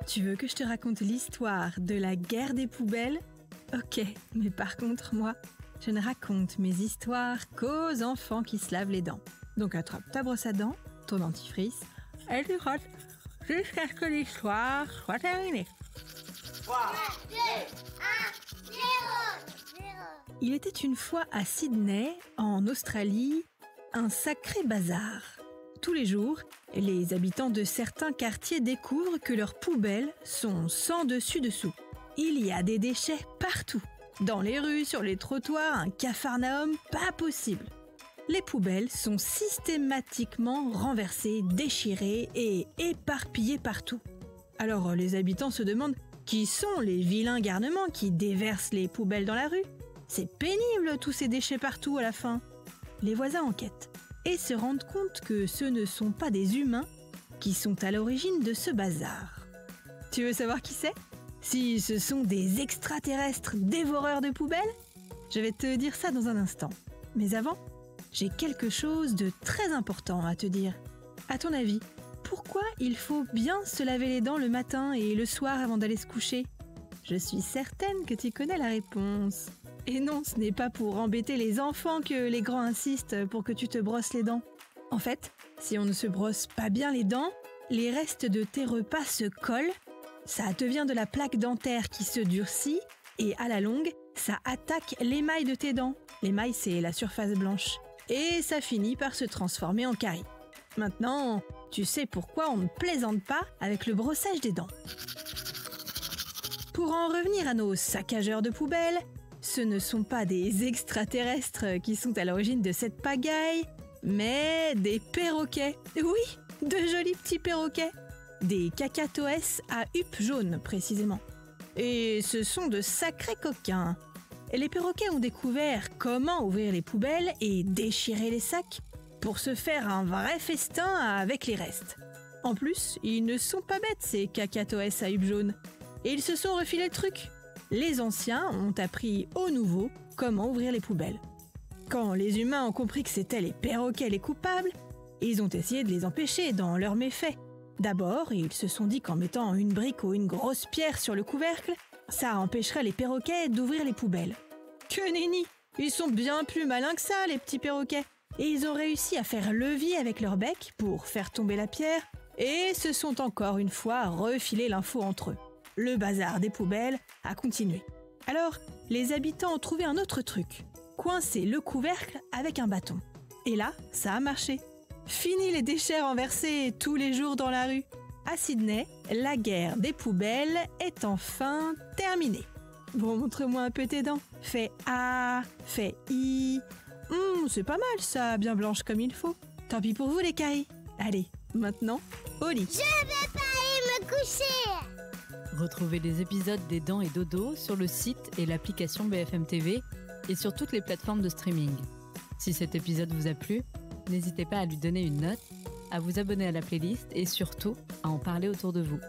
Tu veux que je te raconte l'histoire de la guerre des poubelles ? Ok, mais par contre, moi, je ne raconte mes histoires qu'aux enfants qui se lavent les dents. Donc attrape ta brosse à dents, ton dentifrice, et tu frottes jusqu'à ce que l'histoire soit terminée. 3, 2, 1, 0. Il était une fois à Sydney, en Australie, un sacré bazar. Tous les jours, les habitants de certains quartiers découvrent que leurs poubelles sont sans dessus-dessous. Il y a des déchets partout. Dans les rues, sur les trottoirs, un capharnaüm pas possible. Les poubelles sont systématiquement renversées, déchirées et éparpillées partout. Alors les habitants se demandent qui sont les vilains garnements qui déversent les poubelles dans la rue. C'est pénible tous ces déchets partout à la fin. Les voisins enquêtent et se rendent compte que ce ne sont pas des humains qui sont à l'origine de ce bazar. Tu veux savoir qui c'est ? Si ce sont des extraterrestres dévoreurs de poubelles ? Je vais te dire ça dans un instant. Mais avant, j'ai quelque chose de très important à te dire. À ton avis, pourquoi il faut bien se laver les dents le matin et le soir avant d'aller se coucher ? Je suis certaine que tu connais la réponse. Et non, ce n'est pas pour embêter les enfants que les grands insistent pour que tu te brosses les dents. En fait, si on ne se brosse pas bien les dents, les restes de tes repas se collent, ça devient de la plaque dentaire qui se durcit et à la longue, ça attaque l'émail de tes dents. L'émail, c'est la surface blanche. Et ça finit par se transformer en carie. Maintenant, tu sais pourquoi on ne plaisante pas avec le brossage des dents. Pour en revenir à nos saccageurs de poubelles, ce ne sont pas des extraterrestres qui sont à l'origine de cette pagaille, mais des perroquets. Oui, de jolis petits perroquets. Des cacatoès à huppe jaune, précisément. Et ce sont de sacrés coquins. Les perroquets ont découvert comment ouvrir les poubelles et déchirer les sacs pour se faire un vrai festin avec les restes. En plus, ils ne sont pas bêtes, ces cacatoès à huppe jaune. Et ils se sont refilés le truc. Les anciens ont appris aux nouveaux comment ouvrir les poubelles. Quand les humains ont compris que c'étaient les perroquets les coupables, ils ont essayé de les empêcher dans leurs méfaits. D'abord, ils se sont dit qu'en mettant une brique ou une grosse pierre sur le couvercle, ça empêcherait les perroquets d'ouvrir les poubelles. Que nenni! Ils sont bien plus malins que ça, les petits perroquets. Et ils ont réussi à faire levier avec leur bec pour faire tomber la pierre et se sont encore une fois refilé l'info entre eux. Le bazar des poubelles a continué. Alors, les habitants ont trouvé un autre truc. Coincer le couvercle avec un bâton. Et là, ça a marché. Fini les déchets renversés tous les jours dans la rue. À Sydney, la guerre des poubelles est enfin terminée. Bon, montre-moi un peu tes dents. Fais A, fais I. C'est pas mal ça, bien blanche comme il faut. Tant pis pour vous les caries. Allez, maintenant, au lit. Je vais pas aller me coucher. Retrouvez les épisodes des Dents et Dodo sur le site et l'application BFM TV et sur toutes les plateformes de streaming. Si cet épisode vous a plu, n'hésitez pas à lui donner une note, à vous abonner à la playlist et surtout à en parler autour de vous.